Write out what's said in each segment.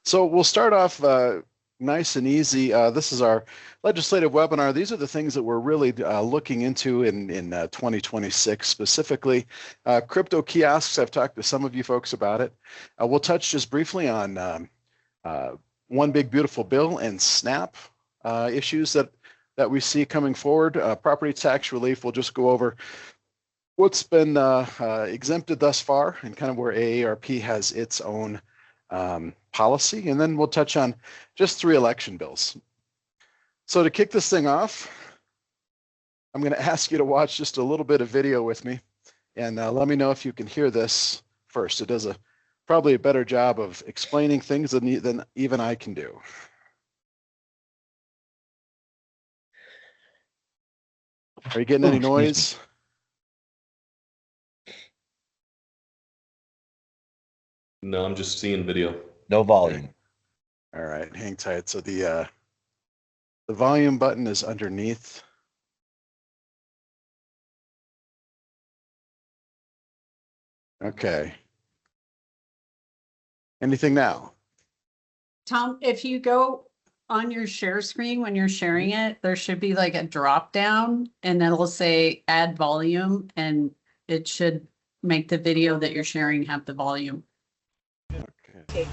So we'll start off nice and easy. This is our legislative webinar. These are the things that we're really looking into in 2026 specifically. Crypto kiosks, I've talked to some of you folks about it. We'll touch just briefly on One Big Beautiful Bill and SNAP issues that we see coming forward. Property tax relief, we'll just go over what's been exempted thus far and kind of where AARP has its own policy, and then we'll touch on just 3 election bills. So to kick this thing off, I'm going to ask you to watch just a little bit of video with me, and let me know if you can hear this first. It does probably a better job of explaining things than even I can do. Are you getting any noise? No, I'm just seeing video. No volume. All right, hang tight. So the volume button is underneath. Okay. Anything now? Tom, if you go on your share screen when you're sharing it, there should be like a drop down and it'll say add volume, and it should make the video that you're sharing have the volume. Okay.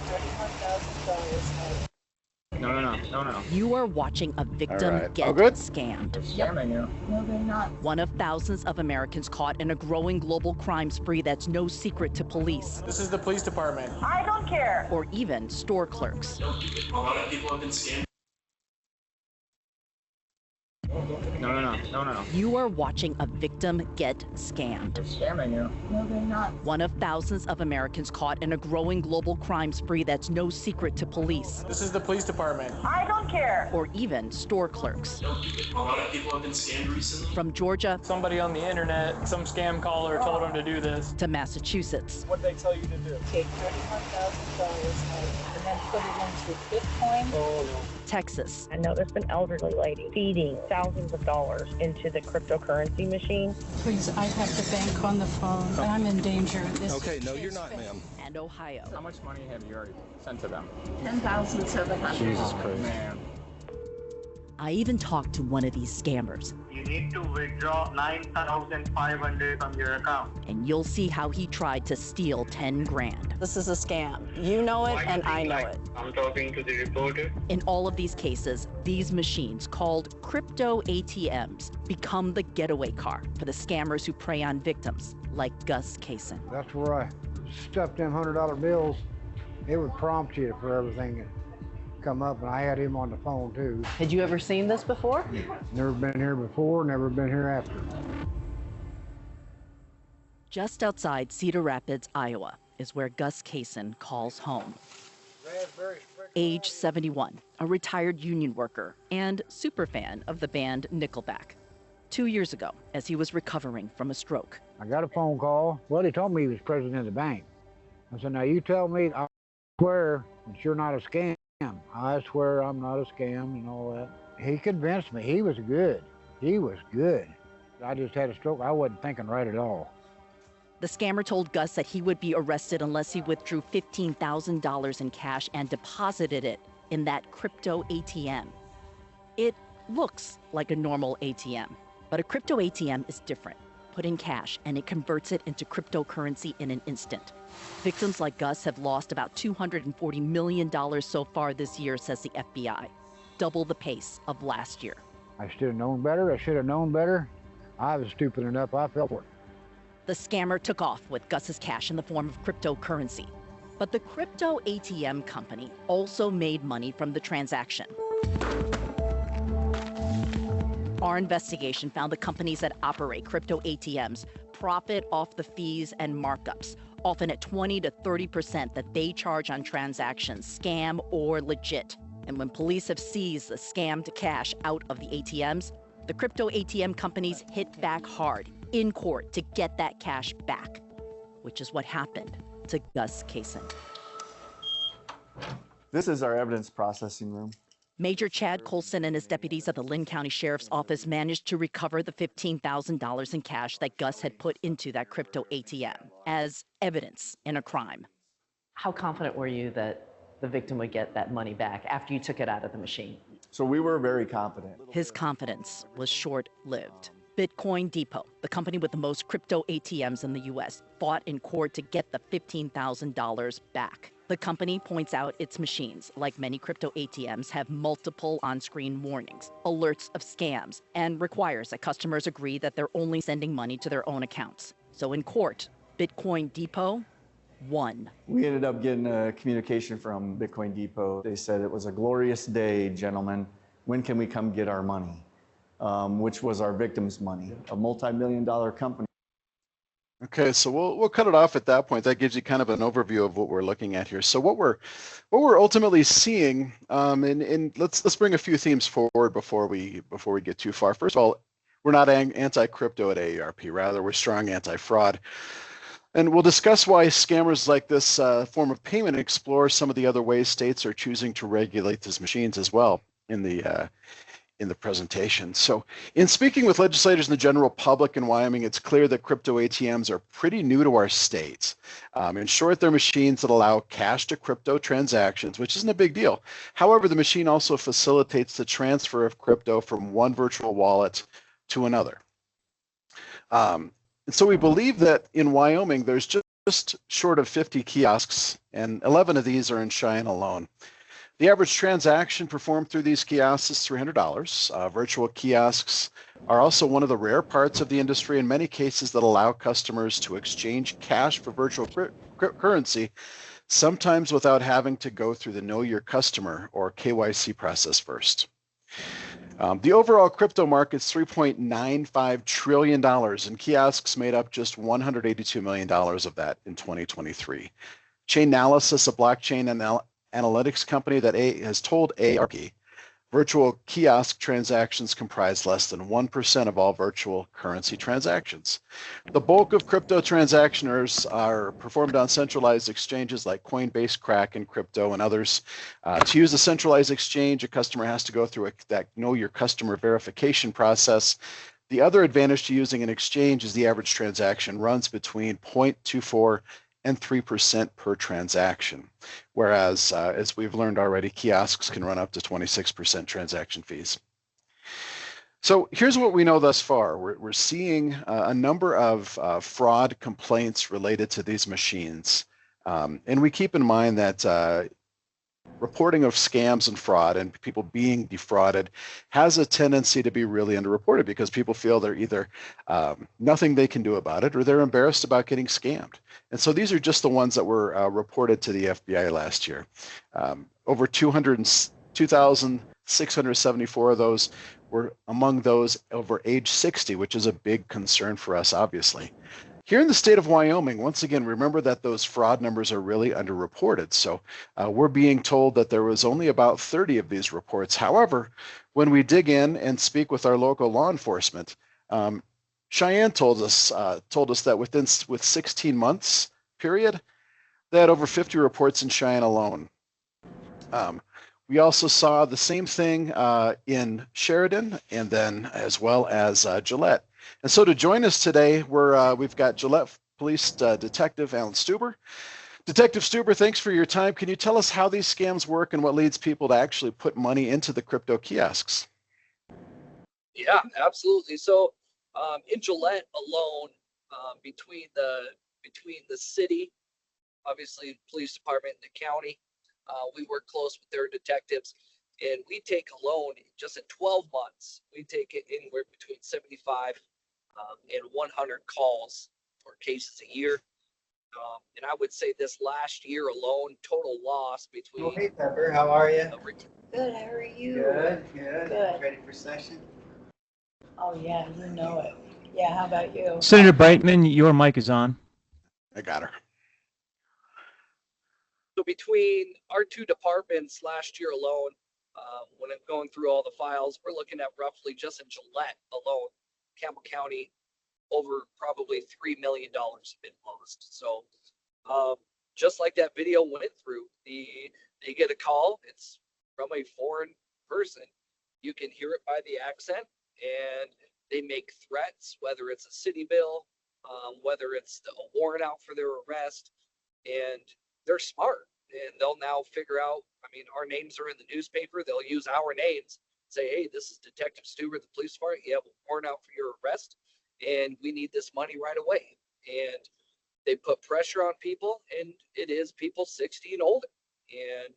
No. You are watching a victim All right. get scammed. Scamming you. No, they're not. One of thousands of Americans caught in a growing global crime spree that's no secret to police. This is the police department. I don't care. Or even store clerks. A lot of people have been scammed. No. You are watching a victim get scammed. They're scamming you. No, they're not. One of thousands of Americans caught in a growing global crime spree that's no secret to police. This is the police department. I don't care. Or even store clerks. A lot of people have been scammed recently. From Georgia. Somebody on the internet, some scam caller told them to do this. To Massachusetts. What did they tell you to do? Take $31,000 and then put it into Bitcoin. Oh, no. Texas. I know there's an elderly lady feeding thousands of dollars into the cryptocurrency machine. Please, I have to bank on the phone. I'm in danger. Okay, no, you're not, ma'am. And Ohio. How much money have you already sent to them? $10,700. Jesus Christ. Man. I even talked to one of these scammers. You need to withdraw $9,500 from your account. And you'll see how he tried to steal 10 grand. This is a scam. You know it and I know it. I'm talking to the reporter. In all of these cases, these machines, called crypto ATMs, become the getaway car for the scammers who prey on victims like Gus Kaysen. That's where I stuffed them $100 bills. It would prompt you for everything that come up, and I had him on the phone too. Had you ever seen this before? Never been here before, never been here after. Just outside Cedar Rapids, Iowa, is where Gus Kaysen calls home. Age 71, a retired union worker and superfan of the band Nickelback. 2 years ago, as he was recovering from a stroke. I got a phone call. Well, he told me he was president of the bank. I said, now you tell me, I swear that you're not a scam. I swear I'm not a scam and all that. He convinced me. He was good. He was good. I just had a stroke. I wasn't thinking right at all. The scammer told Gus that he would be arrested unless he withdrew $15,000 in cash and deposited it in that crypto ATM. It looks like a normal ATM, but a crypto ATM is different. Put in cash and it converts it into cryptocurrency in an instant. Victims like Gus have lost about $240 million so far this year, says the FBI, double the pace of last year. I should have known better. I should have known better. I was stupid enough. I fell for it. The scammer took off with Gus's cash in the form of cryptocurrency. But the crypto ATM company also made money from the transaction. Our investigation found the companies that operate crypto ATMs profit off the fees and markups, often at 20 to 30% that they charge on transactions, scam or legit. And when police have seized the scammed cash out of the ATMs, the crypto ATM companies hit back hard in court to get that cash back, which is what happened to Gus Kaysen. This is our evidence processing room. Major Chad Colson and his deputies at the Lynn County Sheriff's Office managed to recover the $15,000 in cash that Gus had put into that crypto ATM as evidence in a crime. How confident were you that the victim would get that money back after you took it out of the machine. So we were very confident. His confidence was short-lived. Bitcoin Depot, the company with the most crypto ATMs in the U.S., fought in court to get the $15,000 back. The company points out its machines, like many crypto ATMs, have multiple on-screen warnings, alerts of scams, and requires that customers agree that they're only sending money to their own accounts. So in court, Bitcoin Depot won. We ended up getting a communication from Bitcoin Depot. They said it was a glorious day, gentlemen. When can we come get our money? Which was our victim's money, a multi-million-dollar company. Okay, so we'll cut it off at that point. That gives you kind of an overview of what we're looking at here. So what we're ultimately seeing, and let's bring a few themes forward before we get too far. First of all, we're not anti-crypto at AARP. Rather, we're strong anti-fraud. And we'll discuss why scammers like this form of payment explore some of the other ways states are choosing to regulate these machines as well in the presentation. So in speaking with legislators and the general public in Wyoming, it's clear that crypto ATMs are pretty new to our state. In short, they're machines that allow cash to crypto transactions, which isn't a big deal. However, the machine also facilitates the transfer of crypto from one virtual wallet to another. And so we believe that in Wyoming, there's just short of 50 kiosks, and 11 of these are in Cheyenne alone. The average transaction performed through these kiosks is $300. Virtual kiosks are also one of the rare parts of the industry in many cases that allow customers to exchange cash for virtual currency, sometimes without having to go through the Know Your Customer or KYC process first. The overall crypto market is $3.95 trillion, and kiosks made up just $182 million of that in 2023. Chainalysis, a blockchain analytics company that has told AARP virtual kiosk transactions comprise less than 1% of all virtual currency transactions. The bulk of crypto transactions are performed on centralized exchanges like Coinbase, Kraken, Crypto, and others. To use a centralized exchange, a customer has to go through that Know Your Customer verification process. The other advantage to using an exchange is the average transaction runs between 0.24 and 3% per transaction, whereas, as we've learned already, kiosks can run up to 26% transaction fees. So here's what we know thus far. We're seeing a number of fraud complaints related to these machines. And we keep in mind that reporting of scams and fraud and people being defrauded has a tendency to be really underreported because people feel they're either nothing they can do about it or they're embarrassed about getting scammed. And so these are just the ones that were reported to the FBI last year. Over 2,674 of those were among those over age 60, which is a big concern for us, obviously. Here in the state of Wyoming, once again, remember that those fraud numbers are really underreported. So we're being told that there was only about 30 of these reports. However, when we dig in and speak with our local law enforcement, Cheyenne told us that with 16 months period, they had over 50 reports in Cheyenne alone. We also saw the same thing in Sheridan and then as well as Gillette. And so to join us today, we've got Gillette Police Detective Alan Stuber. Detective Stuber, thanks for your time. Can you tell us how these scams work and what leads people to actually put money into the crypto kiosks? Yeah, absolutely. So in Gillette alone, between the city, obviously police department, and the county, we work close with their detectives, and we take alone just in 12 months, we take it anywhere between 75 and 100 calls or cases a year. And I would say this last year alone, total loss between. Oh, hey Pepper, how are you? Good, how are you? Good. Good. Ready for session? Oh, yeah, you know it. Yeah, how about you? Senator Brightman, your mic is on. I got her. So between our two departments last year alone, when I'm going through all the files, we're looking at roughly just in Gillette alone, Campbell County, over probably $3 million have been lost. So just like that video went through, they get a call, it's from a foreign person. You can hear it by the accent, and they make threats, whether it's a city bill, whether it's a warrant out for their arrest, and they're smart. and they'll now figure out, I mean, our names are in the newspaper. They'll use our names, say, hey, this is Detective Stewart, the police department. You have a warrant out for your arrest, and we need this money right away. And they put pressure on people, and it is people 60 and older. And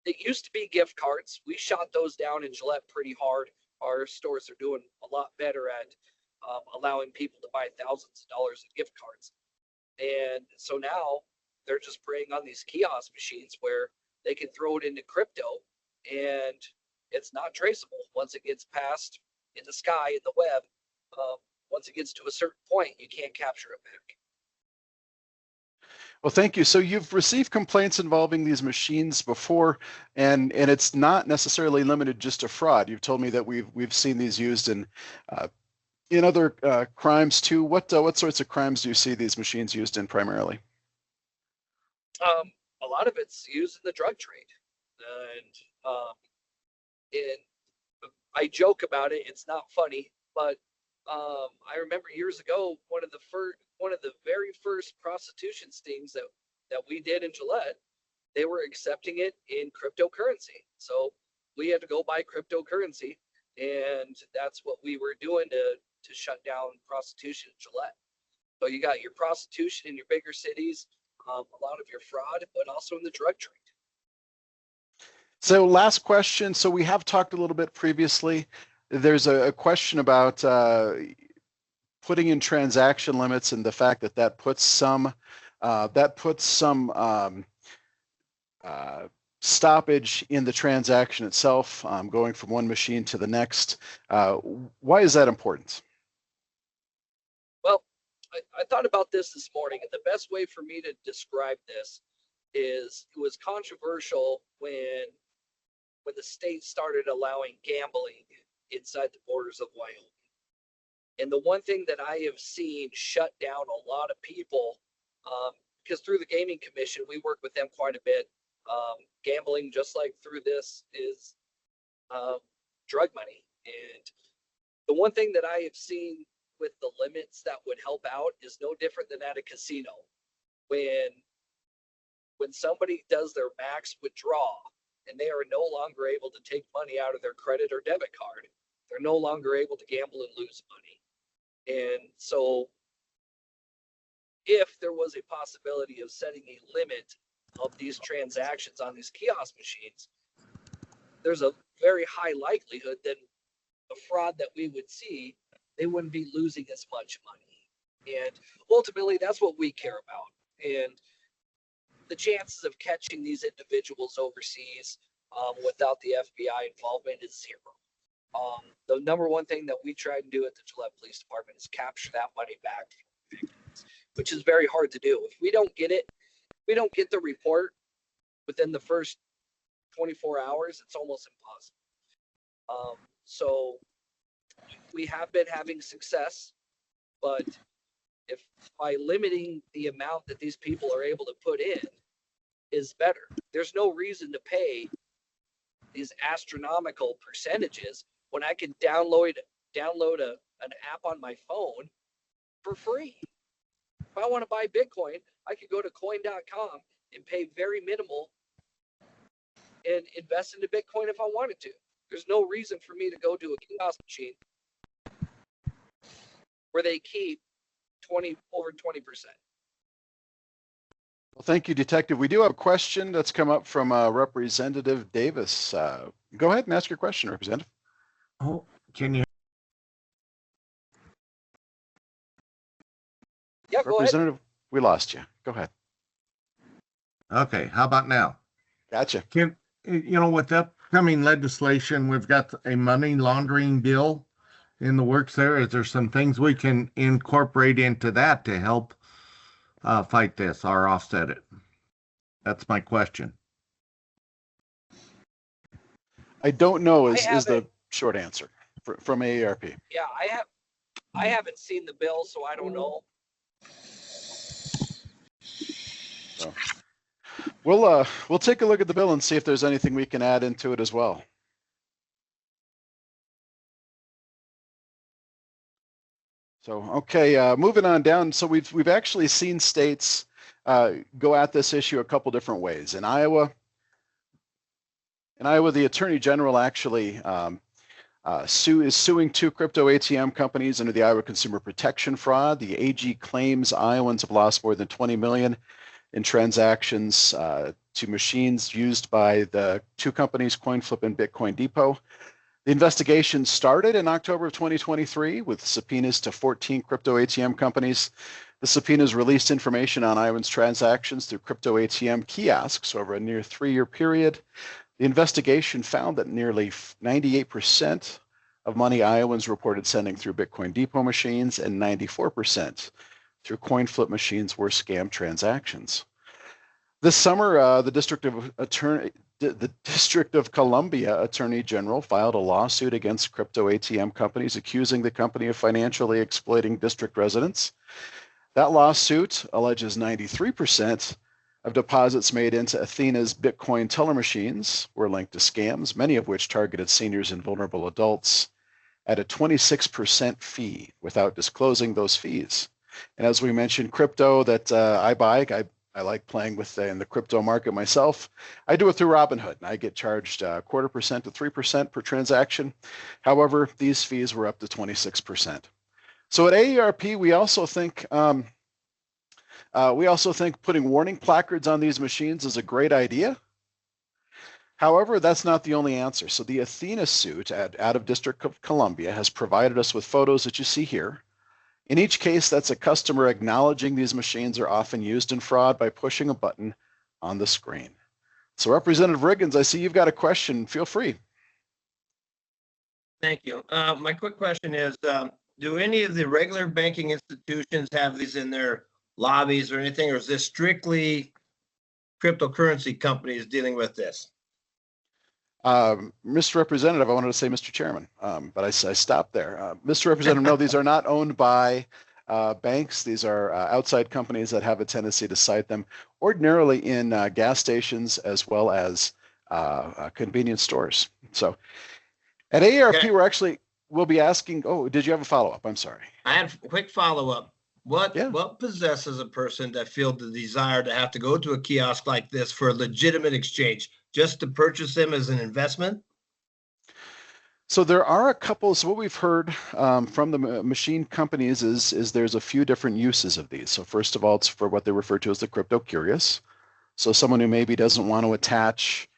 it used to be gift cards. We shot those down in Gillette pretty hard. Our stores are doing a lot better at allowing people to buy thousands of dollars of gift cards. And so now they're just preying on these kiosk machines where they can throw it into crypto and it's not traceable once it gets past in the sky, in the web. Once it gets to a certain point, you can't capture it back. Well, thank you. So you've received complaints involving these machines before, and it's not necessarily limited just to fraud. You've told me that we've seen these used in other crimes too. What sorts of crimes do you see these machines used in primarily? A lot of it's used in the drug trade, and I joke about it. It's not funny, but I remember years ago one of the very first prostitution stings that we did in Gillette. They were accepting it in cryptocurrency, so we had to go buy cryptocurrency, and that's what we were doing to shut down prostitution in Gillette. So you got your prostitution in your bigger cities, a lot of your fraud, but also in the drug trade. So last question. So we have talked a little bit previously. There's a question about putting in transaction limits and the fact that puts some stoppage in the transaction itself, going from one machine to the next. Why is that important? Well, I thought about this morning, and the best way for me to describe this is it was controversial when the state started allowing gambling inside the borders of Wyoming. And the one thing that I have seen shut down a lot of people, because through the Gaming Commission, we work with them quite a bit. Gambling, just like through this, is drug money. And the one thing that I have seen with the limits that would help out is no different than at a casino. When somebody does their max withdrawal and they are no longer able to take money out of their credit or debit card, they're no longer able to gamble and lose money. And so if there was a possibility of setting a limit of these transactions on these kiosk machines, there's a very high likelihood that the fraud that we would see, they wouldn't be losing as much money. And ultimately, that's what we care about. And the chances of catching these individuals overseas without the FBI involvement is zero. The number one thing that we try to do at the Gillette Police Department is capture that money back from victims, which is very hard to do. If we don't get it, we don't get the report within the first 24 hours, it's almost impossible. So we have been having success, but if by limiting the amount that these people are able to put in is better, there's no reason to pay these astronomical percentages when I can download an app on my phone for free. If I want to buy Bitcoin, I could go to coin.com and pay very minimal and invest into Bitcoin if I wanted to. There's no reason for me to go to a kiosk machine where they keep over 20%. Well, thank you, Detective. We do have a question that's come up from Representative Davis. Go ahead and ask your question, Representative. Oh, can you? Yeah, go Representative, ahead. We lost you. Go ahead. Okay, how about now? Gotcha. With upcoming legislation, we've got a money laundering bill in the works there. Is there some things we can incorporate into that to help fight this or offset it? That's my question. I don't know is the short answer from AARP. Yeah, I haven't seen the bill, so I don't know. So we'll take a look at the bill and see if there's anything we can add into it as well. So, okay, moving on down. So we've actually seen states go at this issue a couple different ways. In Iowa, the Attorney General actually is suing 2 crypto ATM companies under the Iowa Consumer Protection Fraud. The AG claims Iowans have lost more than 20 million in transactions to machines used by the 2 companies, CoinFlip and Bitcoin Depot. The investigation started in October of 2023 with subpoenas to 14 crypto ATM companies. The subpoenas released information on Iowans' transactions through crypto ATM kiosks over a near 3-year period. The investigation found that nearly 98% of money Iowans reported sending through Bitcoin Depot machines and 94% through CoinFlip machines were scam transactions. This summer, the District of Columbia Attorney General filed a lawsuit against crypto ATM companies, accusing the company of financially exploiting district residents. That lawsuit alleges 93% of deposits made into Athena's Bitcoin teller machines were linked to scams, many of which targeted seniors and vulnerable adults at a 26% fee without disclosing those fees. And as we mentioned, crypto that I buy, I like playing with in the crypto market myself. I do it through Robinhood, and I get charged 0.25% to 3% per transaction. However, these fees were up to 26%. So at AARP, we also think putting warning placards on these machines is a great idea. However, that's not the only answer. So the Athena suit out of District of Columbia has provided us with photos that you see here. In each case, that's a customer acknowledging these machines are often used in fraud by pushing a button on the screen. So Representative Riggins, I see you've got a question. Feel free. Thank you. My quick question is, do any of the regular banking institutions have these in their lobbies or anything, or is this strictly cryptocurrency companies dealing with this? Mr. Representative, I wanted to say Mr. Chairman, but I stopped there. Mr. Representative, no, these are not owned by banks. These are outside companies that have a tendency to cite them ordinarily in gas stations as well as convenience stores. So at AARP, we'll be asking, oh, did you have a follow-up? I'm sorry. I have a quick follow-up. What possesses a person that feels the desire to have to go to a kiosk like this for a legitimate exchange, just to purchase them as an investment? So there are a couple. So what we've heard from the machine companies is there's a few different uses of these. So first of all, it's for what they refer to as the crypto curious. So someone who maybe doesn't want to attach,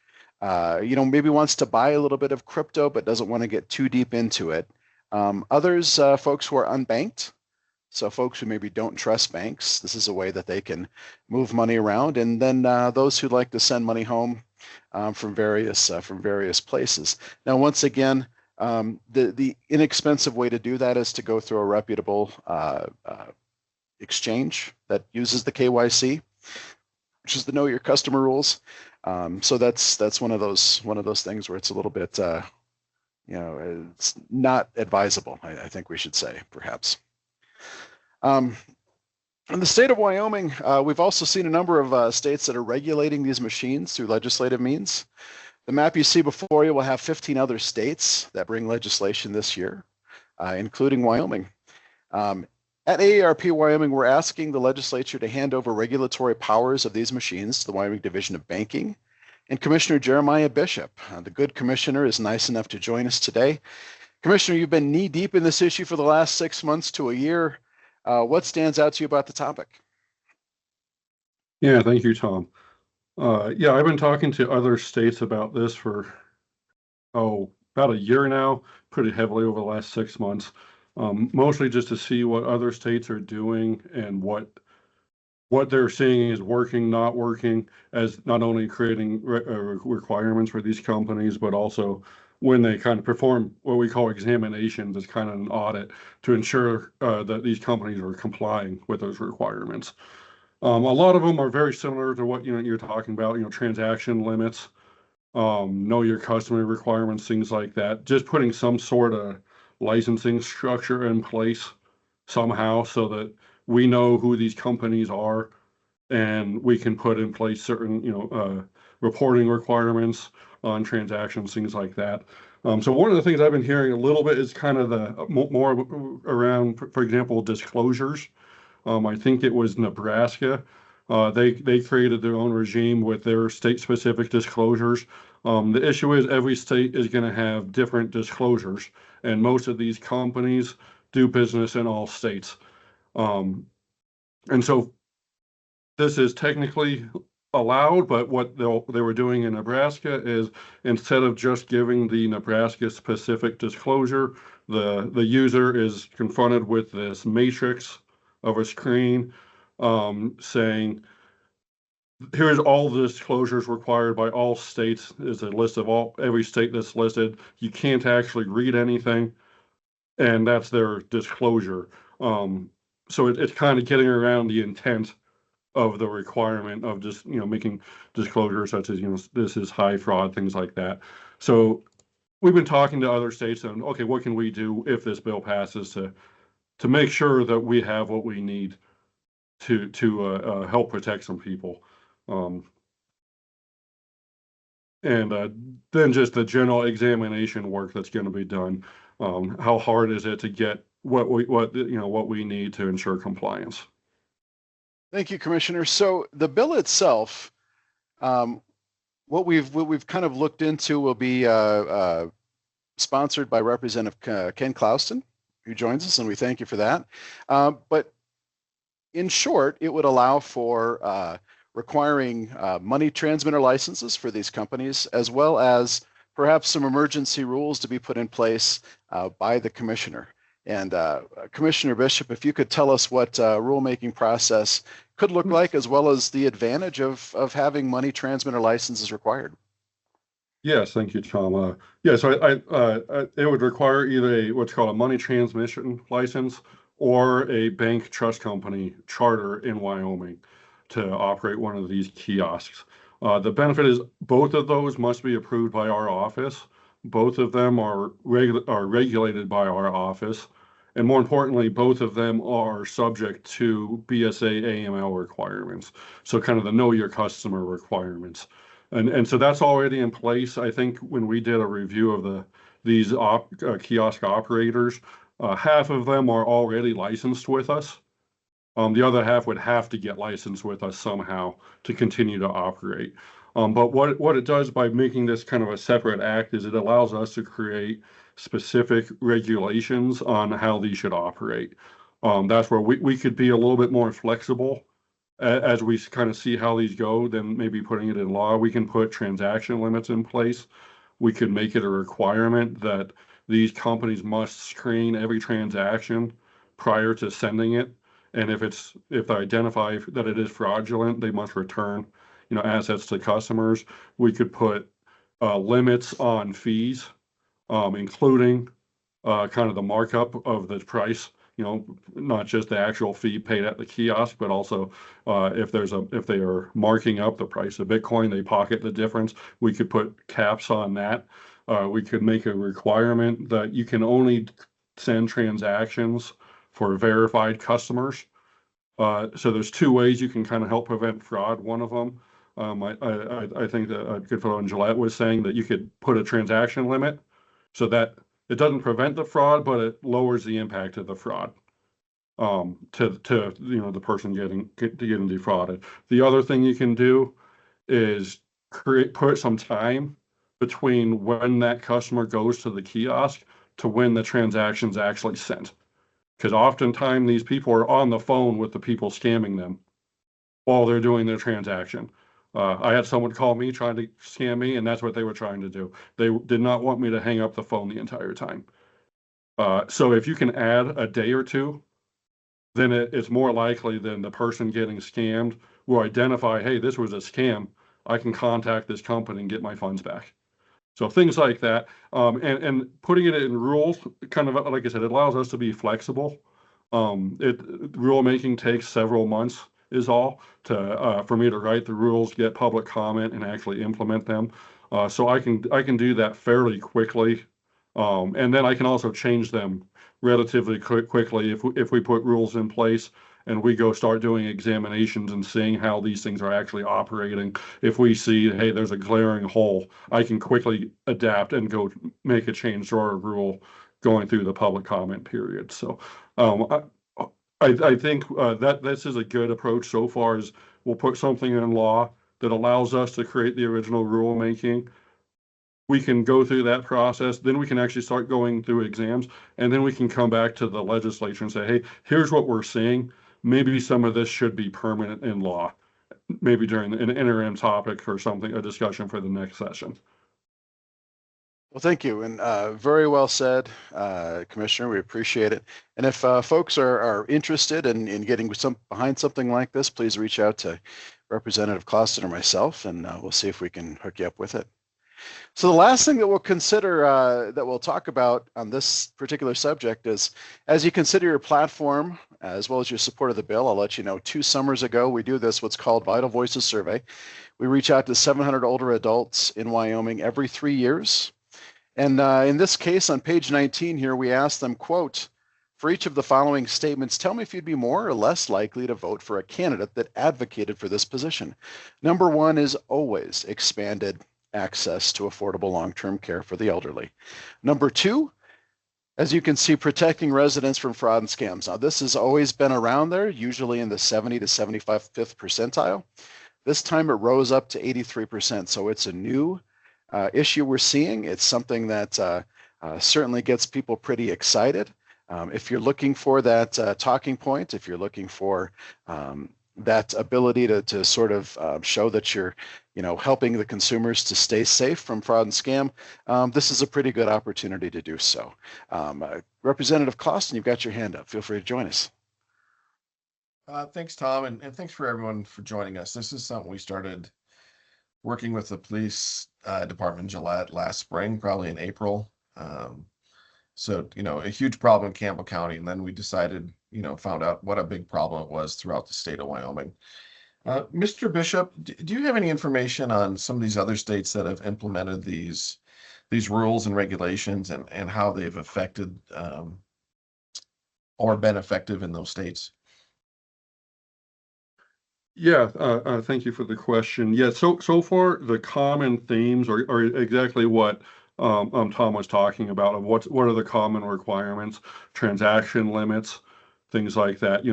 maybe wants to buy a little bit of crypto but doesn't want to get too deep into it. Others, folks who are unbanked. So folks who maybe don't trust banks, this is a way that they can move money around. And then those who like to send money home from various places. Now, once again, the inexpensive way to do that is to go through a reputable exchange that uses the KYC, which is the Know Your Customer rules. So that's one of those things where it's a little bit, it's not advisable. I think we should say, perhaps. In the state of Wyoming, we've also seen a number of states that are regulating these machines through legislative means. The map you see before you will have 15 other states that bring legislation this year, including Wyoming. At AARP Wyoming, we're asking the legislature to hand over regulatory powers of these machines to the Wyoming Division of Banking and Commissioner Jeremiah Bishop. The good commissioner is nice enough to join us today. Commissioner, you've been knee-deep in this issue for the last 6 months to a year. What stands out to you about the topic? Yeah, thank you, Tom. Yeah, I've been talking to other states about this for, about a year now, pretty heavily over the last 6 months, mostly just to see what other states are doing and what they're seeing is working, not working, as not only creating requirements for these companies, but also when they kind of perform what we call examinations as kind of an audit to ensure that these companies are complying with those requirements. A lot of them are very similar to what you're talking about, transaction limits, know your customer requirements, things like that. Just putting some sort of licensing structure in place somehow so that we know who these companies are and we can put in place certain reporting requirements on transactions, things like that. So one of the things I've been hearing a little bit is kind of the more around, for example, disclosures. I think it was Nebraska They created their own regime with their state-specific disclosures. The issue is every state is going to have different disclosures, and most of these companies do business in all states. And so this is technically allowed, but what they were doing in Nebraska is instead of just giving the Nebraska specific disclosure, the user is confronted with this matrix of a screen saying, here's all the disclosures required by all states. Is a list of every state that's listed. You can't actually read anything, and that's their disclosure. So it's kind of getting around the intent of the requirement of just, making disclosures such as, this is high fraud, things like that. So we've been talking to other states and, okay, what can we do if this bill passes to make sure that we have what we need to help protect some people. And then just the general examination work that's going to be done. How hard is it to get what we need to ensure compliance? Thank you, Commissioner. So the bill itself, what we've kind of looked into will be sponsored by Representative Ken Clouston, who joins us, and we thank you for that. But in short, it would allow for requiring money transmitter licenses for these companies, as well as perhaps some emergency rules to be put in place by the commissioner. And Commissioner Bishop, if you could tell us what rulemaking process could look like, as well as the advantage of having money transmitter licenses required. Yes, thank you, Tom. So it would require either what's called a money transmission license or a bank trust company charter in Wyoming to operate one of these kiosks. The benefit is both of those must be approved by our office. Both of them are regulated by our office. And more importantly, both of them are subject to BSA AML requirements. So kind of the know your customer requirements. And so that's already in place. I think when we did a review of these kiosk operators, half of them are already licensed with us. The other half would have to get licensed with us somehow to continue to operate. But what it does by making this kind of a separate act is it allows us to create specific regulations on how these should operate. That's where we could be a little bit more flexible as we kind of see how these go than maybe putting it in law. We can put transaction limits in place. We could make it a requirement that these companies must screen every transaction prior to sending it. And if they identify that it is fraudulent, they must return, assets to customers. We could put limits on fees, including kind of the markup of the price. Not just the actual fee paid at the kiosk, but also if they are marking up the price of Bitcoin, they pocket the difference. We could put caps on that. We could make a requirement that you can only send transactions for verified customers. So there's two ways you can kind of help prevent fraud. One of them, I think that a good fellow in Gillette was saying that you could put a transaction limit so that it doesn't prevent the fraud, but it lowers the impact of the fraud to the person getting defrauded. The other thing you can do is put some time between when that customer goes to the kiosk to when the transaction's actually sent. Because oftentimes these people are on the phone with the people scamming them while they're doing their transaction. I had someone call me trying to scam me, and that's what they were trying to do. They did not want me to hang up the phone the entire time. So if you can add a day or two, then it's more likely than the person getting scammed will identify, hey, this was a scam. I can contact this company and get my funds back. So things like that, and putting it in rules, kind of like I said, it allows us to be flexible. Rulemaking takes several months is all for me to write the rules, get public comment, and actually implement them. So I can do that fairly quickly, and then I can also change them relatively quickly if we put rules in place and we go start doing examinations and seeing how these things are actually operating. If we see, hey, there's a glaring hole, I can quickly adapt and go make a change to our rule going through the public comment period. So I think that this is a good approach so far, as we'll put something in law that allows us to create the original rulemaking. We can go through that process, then we can actually start going through exams, and then we can come back to the legislature and say, hey, here's what we're seeing. Maybe some of this should be permanent in law, maybe during an interim topic or something, a discussion for the next session. Well, thank you, and very well said, Commissioner. We appreciate it. And if folks are interested in getting behind something like this, please reach out to Representative Clausen or myself, and we'll see if we can hook you up with it. So the last thing that we'll consider, that we'll talk about on this particular subject is, as you consider your platform, as well as your support of the bill, I'll let you know 2 summers ago, we do what's called Vital Voices Survey. We reach out to 700 older adults in Wyoming every 3 years. And in this case, on page 19 here, we ask them, quote, for each of the following statements, tell me if you'd be more or less likely to vote for a candidate that advocated for this position. Number 1 is always expanded access to affordable long-term care for the elderly. Number 2, as you can see, protecting residents from fraud and scams. Now, this has always been around there, usually in the 70 to 75th percentile. This time it rose up to 83%, so it's a new issue we're seeing. It's something that certainly gets people pretty excited. If you're looking for that talking point, if you're looking for that ability to sort of show that you're, helping the consumers to stay safe from fraud and scam, this is a pretty good opportunity to do so. Representative Clausen, you've got your hand up. Feel free to join us. Thanks, Tom, and thanks for everyone for joining us. This is something we started working with the police department in Gillette last spring, probably in April. So, a huge problem in Campbell County. And then we decided, found out what a big problem it was throughout the state of Wyoming. Mr. Bishop, do you have any information on some of these other states that have implemented these rules and regulations and how they've affected or been effective in those states? Yeah, thank you for the question. Yeah, so far the common themes are exactly what Tom was talking about. Of what are the common requirements, transaction limits, things like that.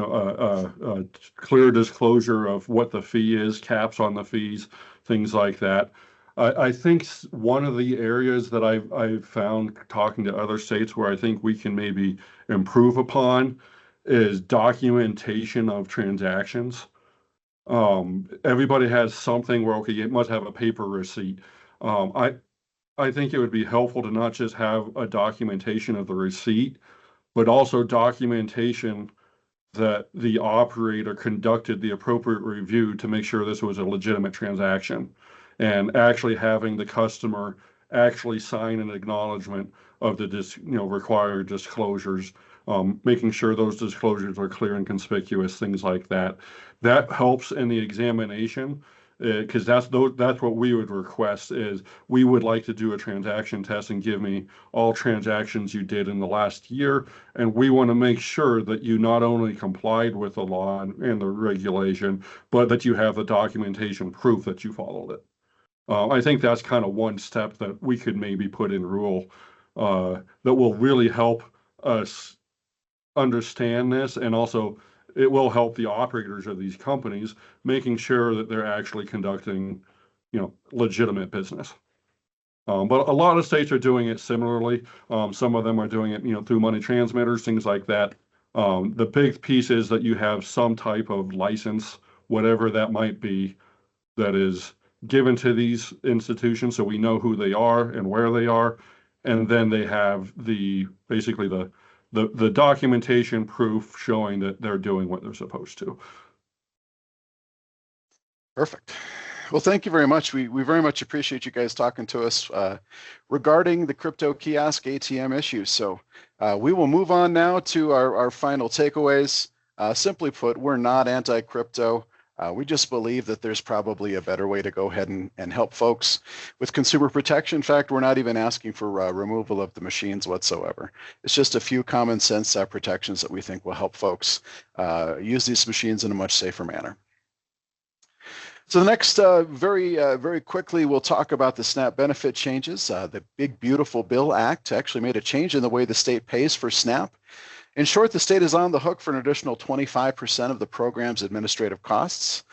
Clear disclosure of what the fee is, caps on the fees, things like that. I think one of the areas that I've found talking to other states where I think we can maybe improve upon is documentation of transactions. Everybody has something where, okay, it must have a paper receipt. I think it would be helpful to not just have a documentation of the receipt, but also documentation that the operator conducted the appropriate review to make sure this was a legitimate transaction, and actually having the customer actually sign an acknowledgement of the required disclosures, making sure those disclosures are clear and conspicuous, things like that. That helps in the examination, because that's what we would request. Is we would like to do a transaction test and give me all transactions you did in the last year, and we want to make sure that you not only complied with the law and the regulation, but that you have the documentation proof that you followed it. I think that's kind of one step that we could maybe put in rule that will really help us understand this, and also it will help the operators of these companies making sure that they're actually conducting, legitimate business. But a lot of states are doing it similarly. Some of them are doing it, through money transmitters, things like that. The big piece is that you have some type of license, whatever that might be, that is given to these institutions, so we know who they are and where they are, and then they have basically the documentation proof showing that they're doing what they're supposed to. Perfect. Well, thank you very much. We very much appreciate you guys talking to us regarding the crypto kiosk ATM issue. So we will move on now to our final takeaways. Simply put, we're not anti-crypto. We just believe that there's probably a better way to go ahead and help folks with consumer protection. In fact, we're not even asking for removal of the machines whatsoever. It's just a few common sense protections that we think will help folks use these machines in a much safer manner. So the next, very quickly, we'll talk about the SNAP benefit changes. The Big Beautiful Bill Act actually made a change in the way the state pays for SNAP. In short, the state is on the hook for an additional 25% of the program's administrative costs.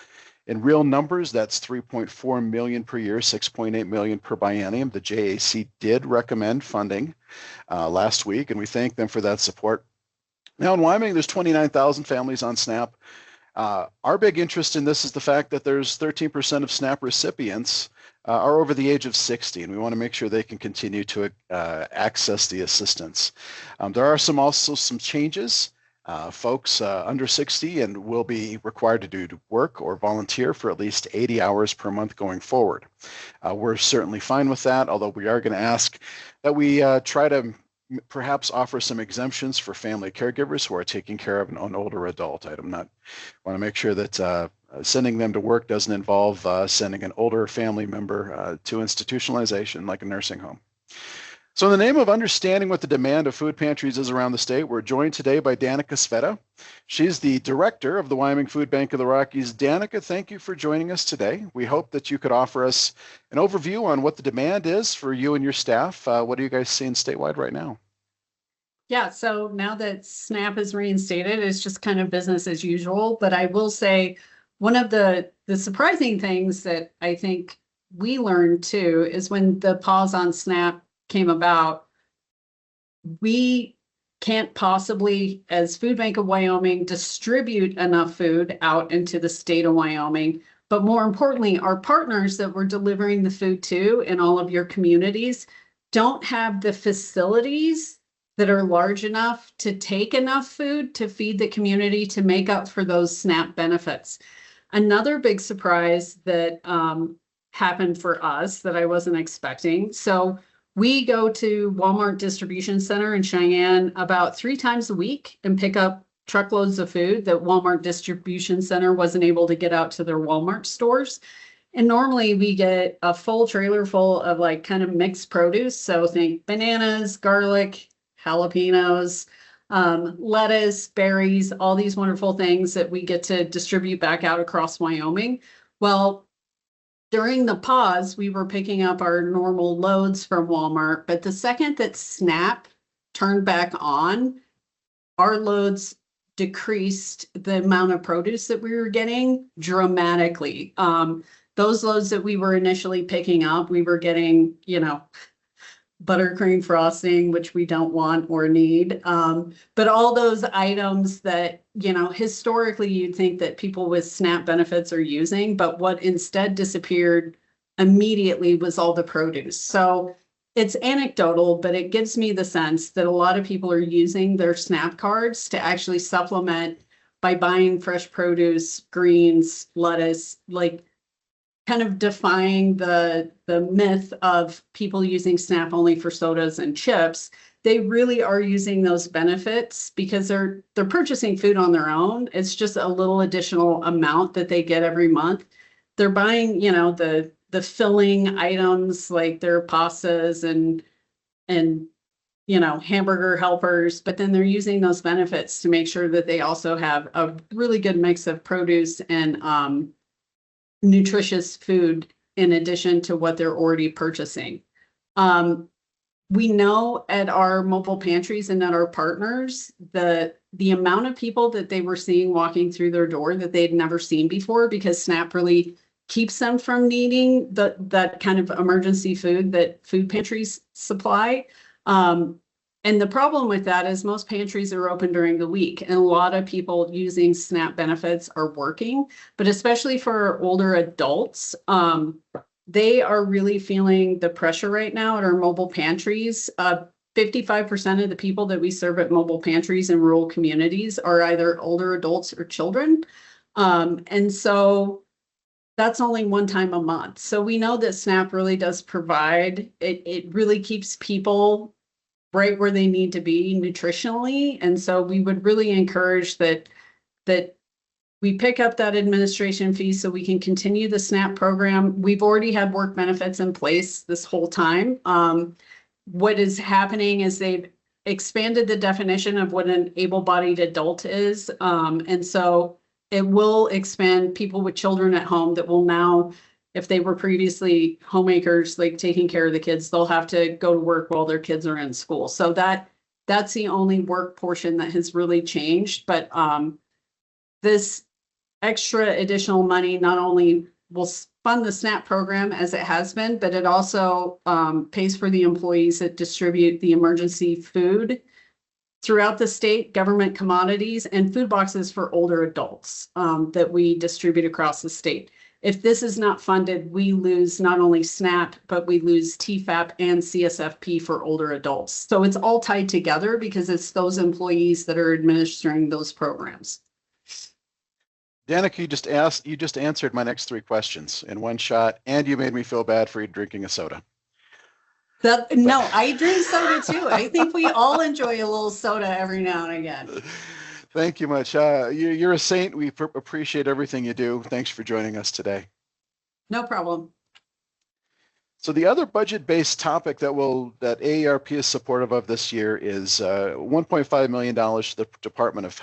In real numbers, that's 3.4 million per year, 6.8 million per biennium. The JAC did recommend funding last week, and we thank them for that support. Now in Wyoming, there's 29,000 families on SNAP. Our big interest in this is the fact that there's 13% of SNAP recipients are over the age of 60, and we want to make sure they can continue to access the assistance. There are also some changes. Folks under 60 and will be required to do work or volunteer for at least 80 hours per month going forward. We're certainly fine with that, although we are going to ask that we try to perhaps offer some exemptions for family caregivers who are taking care of an older adult. I want to make sure that sending them to work doesn't involve sending an older family member to institutionalization like a nursing home. So in the name of understanding what the demand of food pantries is around the state, we're joined today by Danica Sveta. She's the director of the Wyoming Food Bank of the Rockies. Danica, thank you for joining us today. We hope that you could offer us an overview on what the demand is for you and your staff. What are you guys seeing statewide right now? Yeah, so now that SNAP is reinstated, it's just kind of business as usual. But I will say one of the surprising things that I think we learned too is when the pause on SNAP came about, we can't possibly, as Food Bank of Wyoming, distribute enough food out into the state of Wyoming. But more importantly, our partners that we're delivering the food to in all of your communities don't have the facilities that are large enough to take enough food to feed the community to make up for those SNAP benefits. Another big surprise that happened for us that I wasn't expecting. So we go to Walmart Distribution Center in Cheyenne about 3 times a week and pick up truckloads of food that Walmart Distribution Center wasn't able to get out to their Walmart stores. And normally we get a full trailer full of like kind of mixed produce. So think bananas, garlic, jalapenos, lettuce, berries, all these wonderful things that we get to distribute back out across Wyoming. Well, during the pause, we were picking up our normal loads from Walmart, but the second that SNAP turned back on, our loads decreased the amount of produce that we were getting dramatically. Those loads that we were initially picking up, we were getting, buttercream frosting, which we don't want or need. But all those items that, historically you'd think that people with SNAP benefits are using, but what instead disappeared immediately was all the produce. So it's anecdotal, but it gives me the sense that a lot of people are using their SNAP cards to actually supplement by buying fresh produce, greens, lettuce, like kind of defying the myth of people using SNAP only for sodas and chips. They really are using those benefits because they're purchasing food on their own. It's just a little additional amount that they get every month. They're buying, the filling items like their pastas and hamburger helpers, but then they're using those benefits to make sure that they also have a really good mix of produce and nutritious food in addition to what they're already purchasing. We know at our mobile pantries and at our partners, the amount of people that they were seeing walking through their door that they'd never seen before, because SNAP really keeps them from needing that kind of emergency food that food pantries supply. And the problem with that is most pantries are open during the week, and a lot of people using SNAP benefits are working, but especially for older adults, they are really feeling the pressure right now at our mobile pantries. 55% of the people that we serve at mobile pantries in rural communities are either older adults or children. And so that's only one time a month. So we know that SNAP really does provide, it really keeps people right where they need to be nutritionally. And so we would really encourage that we pick up that administration fee so we can continue the SNAP program. We've already had work benefits in place this whole time. What is happening is they've expanded the definition of what an able-bodied adult is. And so it will expand people with children at home that will now, if they were previously homemakers, like taking care of the kids, they'll have to go to work while their kids are in school. So that's the only work portion that has really changed. But this extra additional money not only will fund the SNAP program as it has been, but it also pays for the employees that distribute the emergency food throughout the state, government commodities, and food boxes for older adults that we distribute across the state. If this is not funded, we lose not only SNAP, but we lose TFAP and CSFP for older adults. So it's all tied together because it's those employees that are administering those programs. Danica, you just answered my next 3 questions in one shot, and you made me feel bad for drinking a soda. No, I drink soda too. I think we all enjoy a little soda every now and again. Thank you much. You're a saint. We appreciate everything you do. Thanks for joining us today. No problem. So the other budget-based topic that AARP is supportive of this year is $1.5 million to the Department of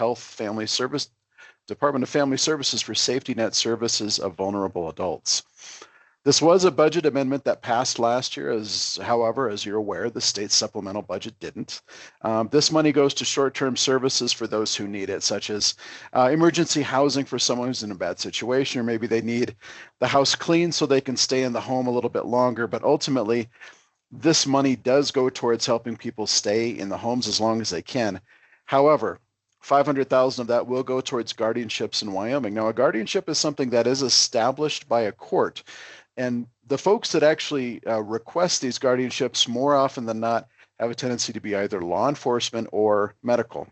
Family Services for safety net services of vulnerable adults. This was a budget amendment that passed last year. However, as you're aware, the state supplemental budget didn't. This money goes to short-term services for those who need it, such as emergency housing for someone who's in a bad situation, or maybe they need the house clean so they can stay in the home a little bit longer. But ultimately, this money does go towards helping people stay in the homes as long as they can. However, $500,000 of that will go towards guardianships in Wyoming. Now, a guardianship is something that is established by a court. And the folks that actually request these guardianships more often than not have a tendency to be either law enforcement or medical,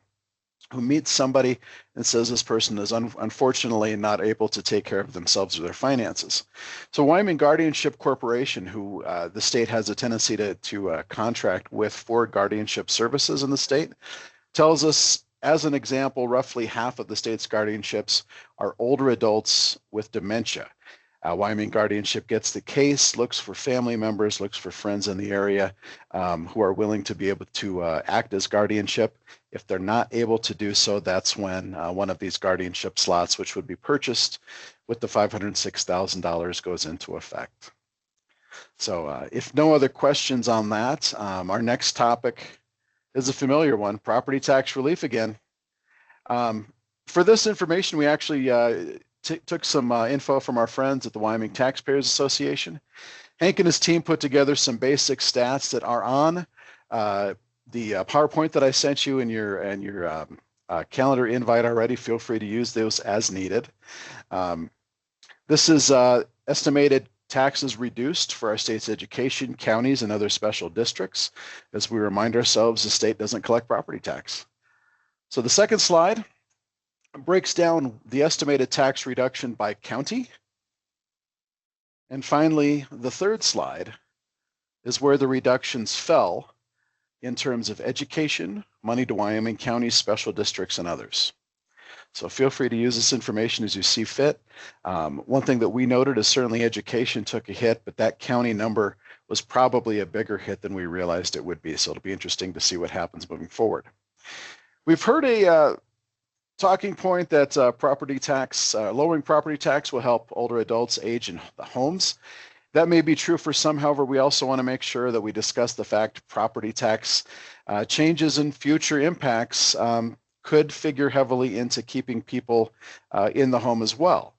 who meets somebody and says this person is unfortunately not able to take care of themselves or their finances. So Wyoming Guardianship Corporation, who the state has a tendency to contract with for guardianship services in the state, tells us, as an example, roughly half of the state's guardianships are older adults with dementia. Wyoming Guardianship gets the case, looks for family members, looks for friends in the area who are willing to be able to act as guardianship. If they're not able to do so, that's when one of these guardianship slots, which would be purchased with the $506,000, goes into effect. So if no other questions on that, our next topic is a familiar one, property tax relief again. For this information, we actually took some info from our friends at the Wyoming Taxpayers Association. Hank and his team put together some basic stats that are on the PowerPoint that I sent you in your calendar invite already. Feel free to use those as needed. This is estimated taxes reduced for our state's education, counties, and other special districts. As we remind ourselves, the state doesn't collect property tax. So the second slide breaks down the estimated tax reduction by county. And finally, the third slide is where the reductions fell in terms of education, money to Wyoming counties, special districts, and others. So feel free to use this information as you see fit. One thing that we noted is certainly education took a hit, but that county number was probably a bigger hit than we realized it would be. So it'll be interesting to see what happens moving forward. We've heard a talking point that lowering property tax will help older adults age in the homes. That may be true for some. However, we also want to make sure that we discuss the fact property tax changes and future impacts could figure heavily into keeping people in the home as well.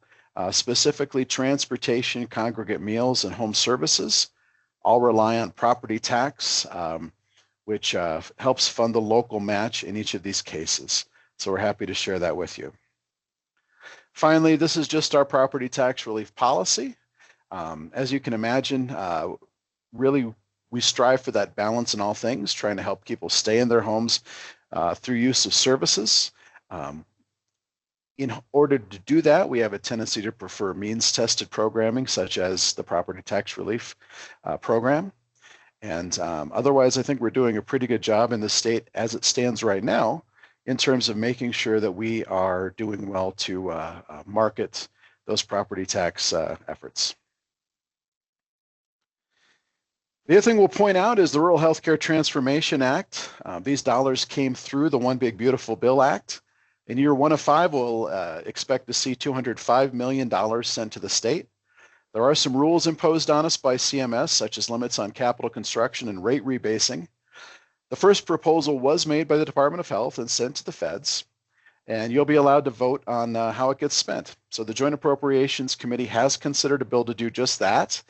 Specifically, transportation, congregate meals, and home services all rely on property tax, which helps fund the local match in each of these cases. So we're happy to share that with you. Finally, this is just our property tax relief policy. As you can imagine, really we strive for that balance in all things, trying to help people stay in their homes through use of services. In order to do that, we have a tendency to prefer means-tested programming, such as the property tax relief program. And otherwise, I think we're doing a pretty good job in the state as it stands right now in terms of making sure that we are doing well to market those property tax efforts. The other thing we'll point out is the Rural Healthcare Transformation Act. These dollars came through the One Big Beautiful Bill Act. In year 1 of 5, we'll expect to see $205 million sent to the state. There are some rules imposed on us by CMS, such as limits on capital construction and rate rebasing. The first proposal was made by the Department of Health and sent to the feds. and you'll be allowed to vote on how it gets spent. So the Joint Appropriations Committee has considered a bill to do just that.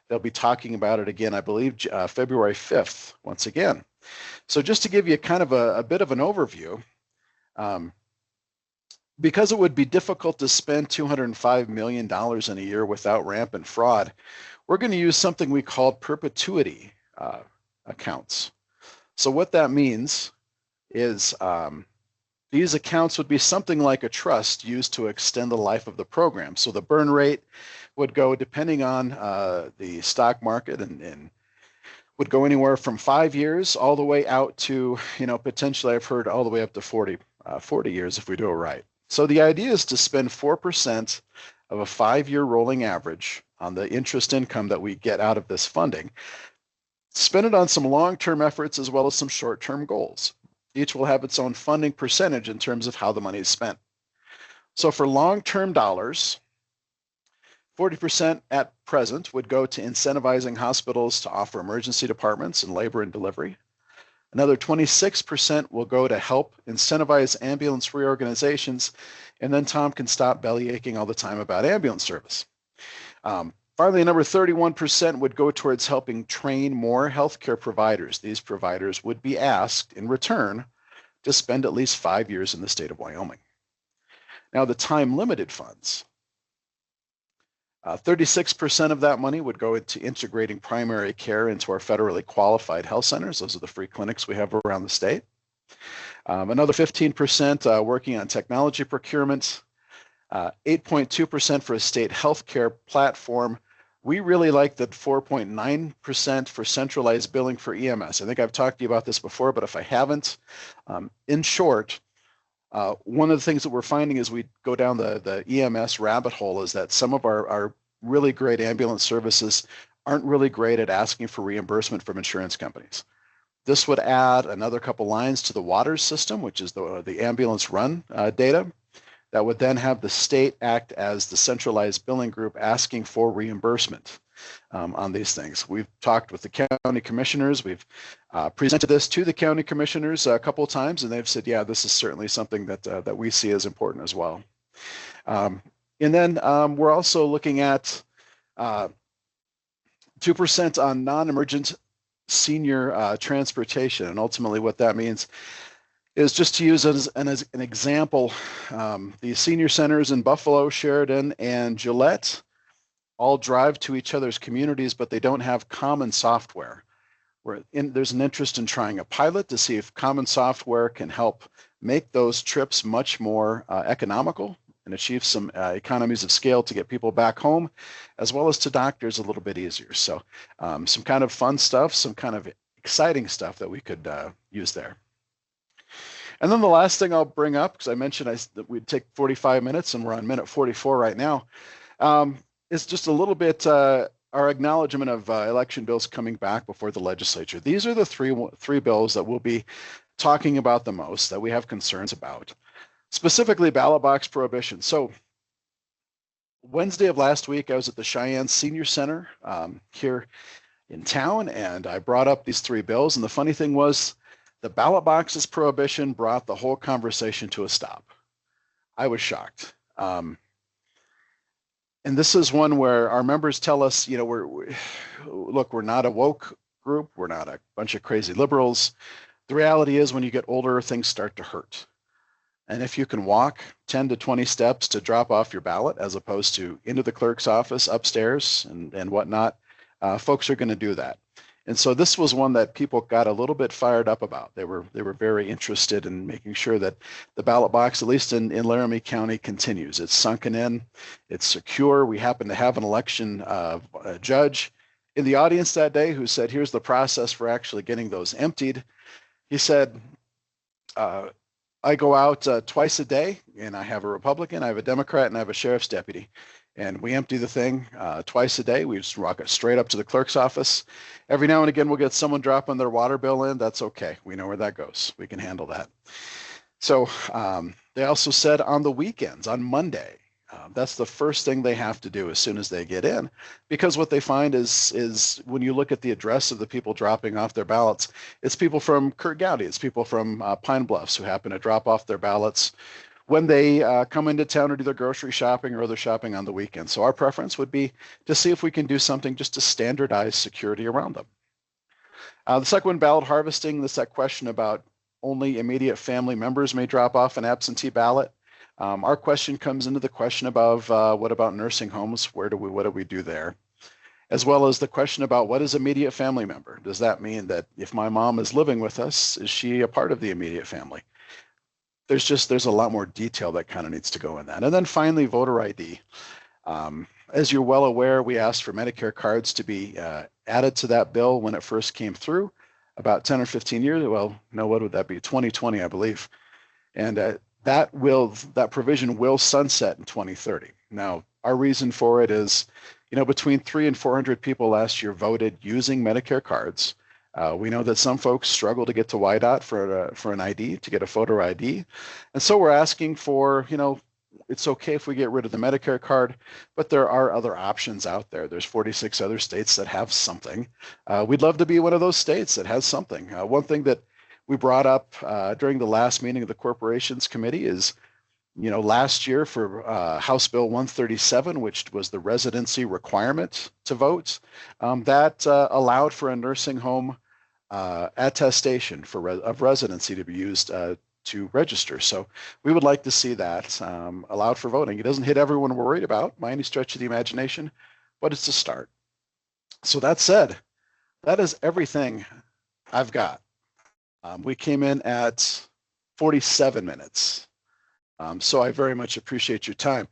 They'll be talking about it again, I believe, February 5th, once again. So just to give you kind of a bit of an overview, because it would be difficult to spend $205 million in a year without rampant fraud, we're going to use something we call perpetuity accounts. So what that means is these accounts would be something like a trust used to extend the life of the program. So the burn rate would go, depending on the stock market, and would go anywhere from 5 years all the way out to, potentially I've heard all the way up to 40 years if we do it right. So the idea is to spend 4% of a 5-year rolling average on the interest income that we get out of this funding, spend it on some long-term efforts as well as some short-term goals. Each will have its own funding percentage in terms of how the money is spent. So for long-term dollars, 40% at present would go to incentivizing hospitals to offer emergency departments and labor and delivery. Another 26% will go to help incentivize ambulance reorganizations, and then Tom can stop belly aching all the time about ambulance service. Finally, number 31% would go towards helping train more healthcare providers. These providers would be asked in return to spend at least 5 years in the state of Wyoming. Now, the time-limited funds, 36% of that money would go into integrating primary care into our federally qualified health centers. Those are the free clinics we have around the state. Another 15% working on technology procurement, 8.2% for a state healthcare platform. We really like the 4.9% for centralized billing for EMS. I think I've talked to you about this before, but if I haven't, in short, one of the things that we're finding as we go down the EMS rabbit hole is that some of our really great ambulance services aren't really great at asking for reimbursement from insurance companies. This would add another couple lines to the WATERS system, which is the ambulance run data. That would then have the state act as the centralized billing group asking for reimbursement on these things. We've talked with the county commissioners. We've presented this to the county commissioners a couple of times, and they've said, yeah, this is certainly something that we see as important as well. And then we're also looking at 2% on non-emergent senior transportation. And ultimately what that means is, just to use as an example, the senior centers in Buffalo, Sheridan, and Gillette all drive to each other's communities, but they don't have common software. There's an interest in trying a pilot to see if common software can help make those trips much more economical and achieve some economies of scale to get people back home, as well as to doctors a little bit easier. So some kind of fun stuff, some kind of exciting stuff that we could use there. And then the last thing I'll bring up, because I mentioned that we'd take 45 minutes and we're on minute 44 right now, is just a little bit our acknowledgement of election bills coming back before the legislature. These are the three bills that we'll be talking about the most, that we have concerns about, specifically ballot box prohibition. So Wednesday of last week, I was at the Cheyenne Senior Center here in town, and I brought up these three bills. And the funny thing was, the ballot boxes prohibition brought the whole conversation to a stop. I was shocked. And this is one where our members tell us, look, we're not a woke group. We're not a bunch of crazy liberals. The reality is, when you get older, things start to hurt. And if you can walk 10 to 20 steps to drop off your ballot, as opposed to into the clerk's office, upstairs, and whatnot, folks are going to do that. And so this was one that people got a little bit fired up about. They were very interested in making sure that the ballot box, at least in Laramie County, continues. It's sunken in, it's secure. We happen to have an election judge in the audience that day who said, here's the process for actually getting those emptied. He said, I go out twice a day, and I have a Republican, I have a Democrat, and I have a sheriff's deputy. And we empty the thing twice a day. We just walk it straight up to the clerk's office. Every now and again, we'll get someone dropping their water bill in. That's okay. We know where that goes. We can handle that. So they also said on the weekends, on Monday, that's the first thing they have to do as soon as they get in, because what they find is when you look at the address of the people dropping off their ballots, it's people from Kurt Gowdy, it's people from Pine Bluffs who happen to drop off their ballots when they come into town or do their grocery shopping or other shopping on the weekend. So our preference would be to see if we can do something just to standardize security around them. The second one, ballot harvesting, that's that question about only immediate family members may drop off an absentee ballot. Our question comes into the question above, what about nursing homes? What do we do there? As well as the question about what is immediate family member? Does that mean that if my mom is living with us, is she a part of the immediate family? There's a lot more detail that kind of needs to go in that. And then finally, voter ID. As you're well aware, we asked for Medicare cards to be added to that bill when it first came through about 10 or 15 years. Well, no, what would that be? 2020, I believe. And that provision will sunset in 2030. Now, our reason for it is, between 300 and 400 people last year voted using Medicare cards. We know that some folks struggle to get to YDOT for an ID, to get a photo ID. And so we're asking for, it's okay if we get rid of the Medicare card, but there are other options out there. There's 46 other states that have something. We'd love to be one of those states that has something. One thing that we brought up during the last meeting of the Corporations Committee is, last year for House Bill 137, which was the residency requirement to vote, that allowed for a nursing home attestation of residency to be used to register. So we would like to see that allowed for voting. It doesn't hit everyone we're worried about by any stretch of the imagination, but it's a start. So that said, that is everything I've got. We came in at 47 minutes. So I very much appreciate your time.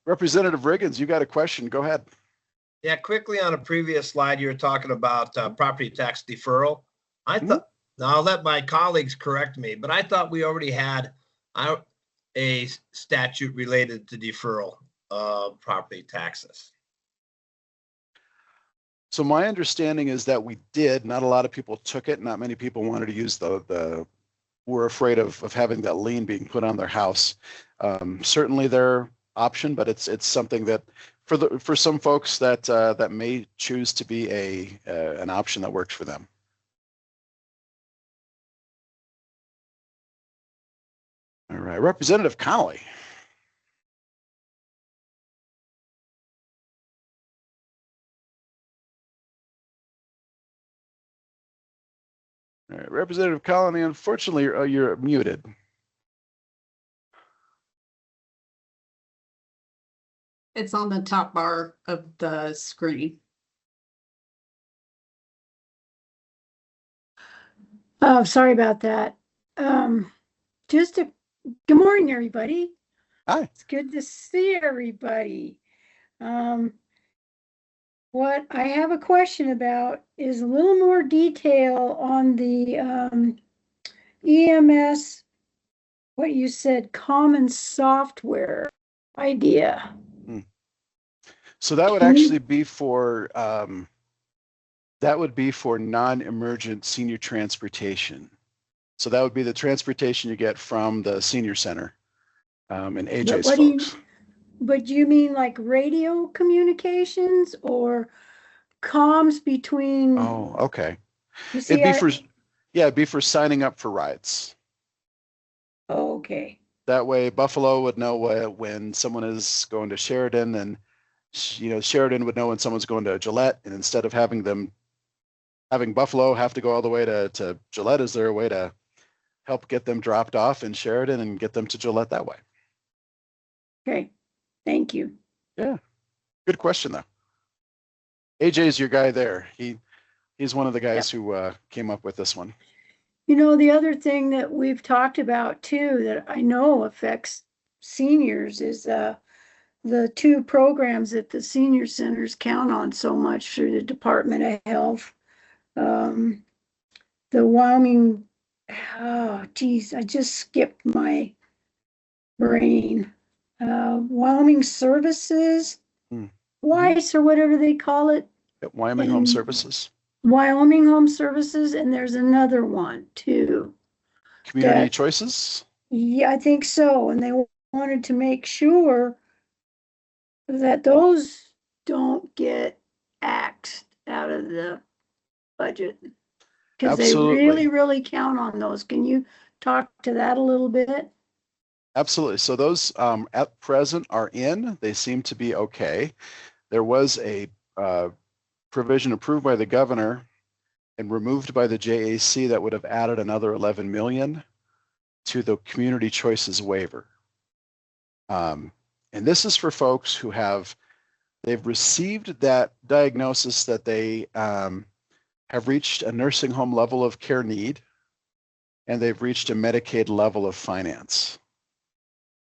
Representative Riggins, you got a question. Go ahead. Yeah, quickly on a previous slide, you were talking about property tax deferral. I thought, now I'll let my colleagues correct me, but I thought we already had a statute related to deferral of property taxes. So my understanding is that we did. Not a lot of people took it. Not many people wanted to use were afraid of having that lien being put on their house. Certainly their option, but it's something that for some folks that may choose to be an option that works for them. All right, Representative Connolly. All right, Representative Connolly, unfortunately, you're muted. It's on the top bar of the screen. Oh, sorry about that. Good morning, everybody. Hi. It's good to see everybody. What I have a question about is a little more detail on the EMS, what you said, common software idea. So that would actually be for non-emergent senior transportation. So that would be the transportation you get from the senior center and AJ's folks. But do you mean like radio communications or comms between? Oh, okay. You see, it'd be for signing up for rides. Oh, okay. That way Buffalo would know when someone is going to Sheridan, and Sheridan would know when someone's going to Gillette, and instead of having Buffalo have to go all the way to Gillette, is there a way to help get them dropped off in Sheridan and get them to Gillette that way? Okay, thank you. Yeah, good question though. AJ's your guy there. He's one of the guys who came up with this one. The other thing that we've talked about too, that I know affects seniors, is the two programs that the senior centers count on so much through the Department of Health. The Wyoming, oh geez, I just skipped my brain. Wyoming Services, WICE or whatever they call it. Wyoming Home Services. Wyoming Home Services, and there's another one too. Community Choices? Yeah, I think so. And they wanted to make sure that those don't get axed out of the budget. Because they really, really count on those. Can you talk to that a little bit? Absolutely. So those at present are in. They seem to be okay. There was a provision approved by the governor and removed by the JAC that would have added another 11 million to the community choices waiver. And this is for folks who they've received that diagnosis that they have reached a nursing home level of care need, and they've reached a Medicaid level of finance.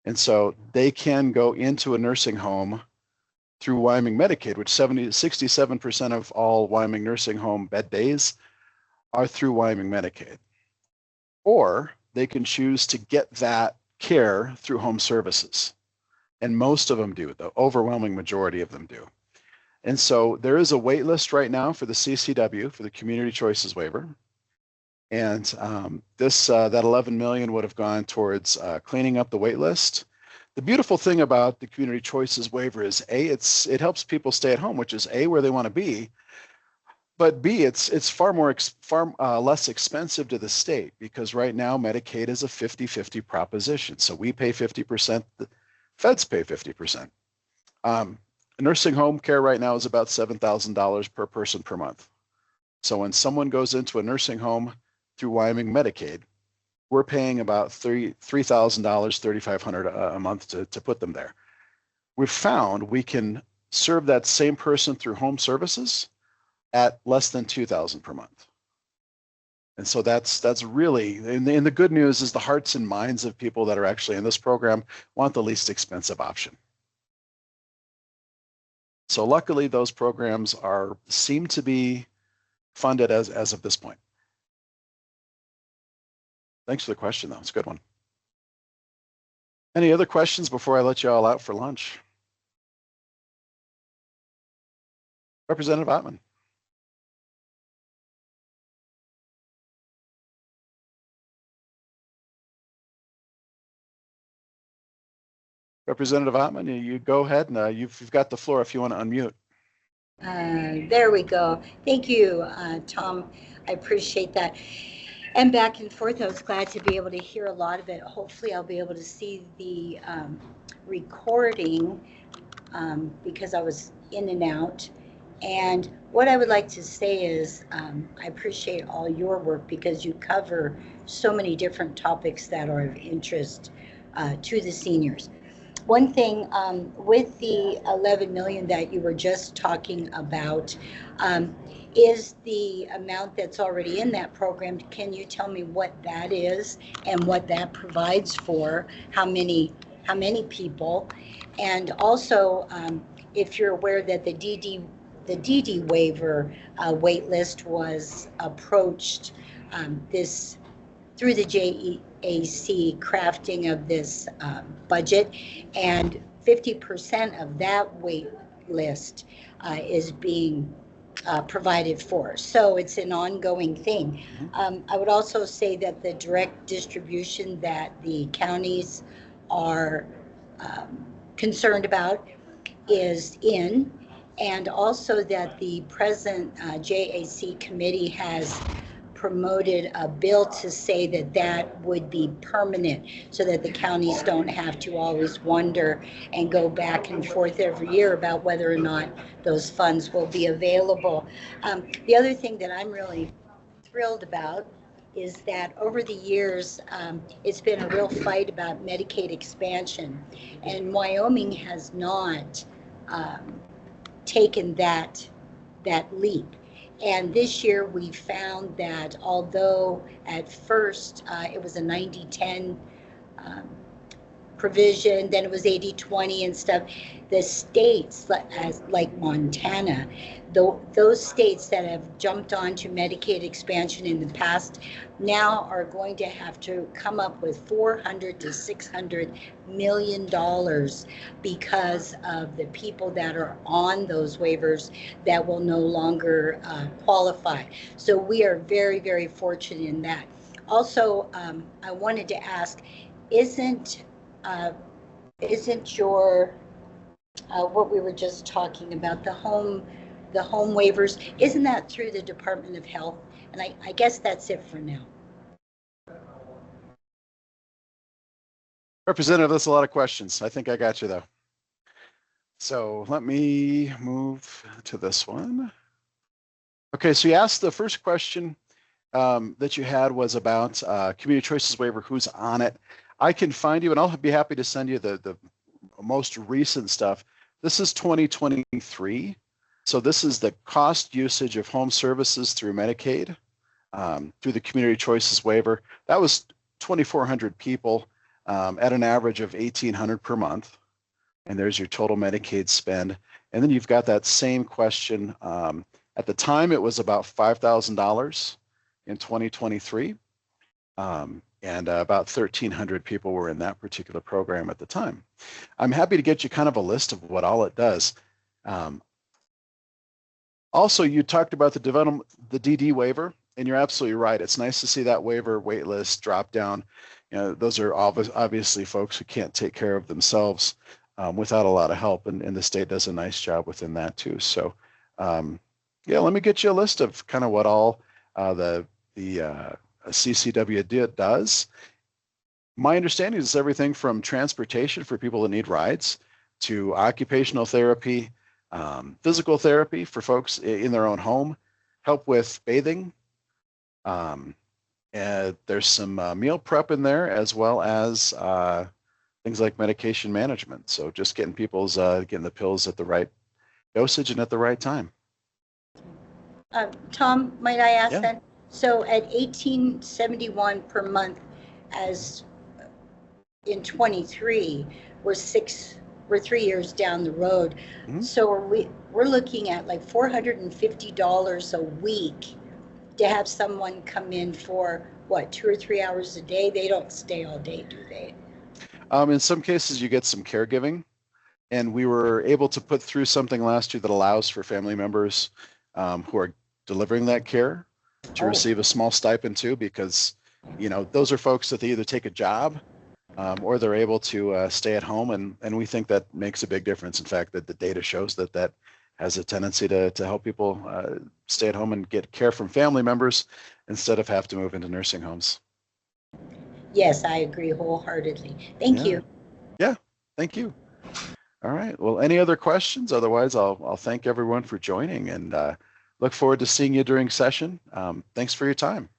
And so they can go into a nursing home through Wyoming Medicaid, which 67% of all Wyoming nursing home bed days are through Wyoming Medicaid. Or they can choose to get that care through home services. And most of them do, the overwhelming majority of them do. And so there is a wait list right now for the CCW, for the Community Choices Waiver. And that 11 million would have gone towards cleaning up the wait list. The beautiful thing about the Community Choices Waiver is it helps people stay at home, which is where they want to be, but B, it's far less expensive to the state, because right now Medicaid is a 50-50 proposition. So we pay 50%, the feds pay 50%. Nursing home care right now is about $7,000 per person per month. So when someone goes into a nursing home through Wyoming Medicaid, we're paying about $3,000, $3,500 a month to put them there. We've found we can serve that same person through home services at less than $2,000 per month. And so that's really, and the good news is the hearts and minds of people that are actually in this program want the least expensive option. So luckily those programs seem to be funded as of this point. Thanks for the question, though. It's a good one. Any other questions before I let you all out for lunch? Representative Ottman. Representative Ottman, you go ahead, and you've got the floor if you want to unmute. There we go. Thank you, Tom. I appreciate that. And back and forth, I was glad to be able to hear a lot of it. Hopefully I'll be able to see the recording because I was in and out. And what I would like to say is I appreciate all your work, because you cover so many different topics that are of interest to the seniors. One thing with the 11 million that you were just talking about is the amount that's already in that program. Can you tell me what that is and what that provides for? How many people? And also, if you're aware that the DD waiver wait list was approached through the JAC crafting of this budget, and 50% of that wait list is being provided for. So it's an ongoing thing. I would also say that the direct distribution that the counties are concerned about is in, and also that the present JAC committee has promoted a bill to say that that would be permanent, so that the counties don't have to always wonder and go back and forth every year about whether or not those funds will be available. The other thing that I'm really thrilled about is that over the years, it's been a real fight about Medicaid expansion, and Wyoming has not taken that leap. And this year we found that although at first it was a 90-10 provision, then it was 80-20 and stuff, the states like Montana, those states that have jumped onto Medicaid expansion in the past now are going to have to come up with $400 to $600 million because of the people that are on those waivers that will no longer qualify. So we are very, very fortunate in that. Also, I wanted to ask, isn't your what we were just talking about, the home waivers, isn't that through the Department of Health? And I guess that's it for now. Representative, that's a lot of questions. I think I got you though. So let me move to this one. Okay, so you asked the first question that you had was about community choices waiver, who's on it. I can find you, and I'll be happy to send you the most recent stuff. This is 2023. So this is the cost usage of home services through Medicaid, through the community choices waiver. That was 2,400 people at an average of $1,800 per month. And there's your total Medicaid spend. And then you've got that same question. At the time, it was about $5,000 in 2023. And about 1,300 people were in that particular program at the time. I'm happy to get you kind of a list of what all it does. Also, you talked about the DD waiver, and you're absolutely right. It's nice to see that waiver wait list drop down. You know, those are obviously folks who can't take care of themselves without a lot of help, and the state does a nice job within that too. So, yeah, let me get you a list of kind of what all the CCW does. My understanding is everything from transportation for people that need rides to occupational therapy, physical therapy for folks in their own home, help with bathing. And there's some meal prep in there, as well as things like medication management. So just getting people's getting the pills at the right dosage and at the right time. Tom, might I ask Yeah. then? So at 1871 per month, as in 23, we're 3 years down the road. Mm-hmm. So we're looking at like $450 a week to have someone come in for what, 2 or 3 hours a day? They don't stay all day, do they? In some cases, you get some caregiving, and we were able to put through something last year that allows for family members who are delivering that care to receive a small stipend too, because, you know, those are folks that they either take a job or they're able to stay at home, and we think that makes a big difference. In fact, that the data shows that that has a tendency to help people stay at home and get care from family members instead of have to move into nursing homes. Yes, I agree wholeheartedly. Thank you. Yeah, thank you. All right. Well, any other questions? Otherwise, I'll thank everyone for joining and look forward to seeing you during session. Thanks for your time.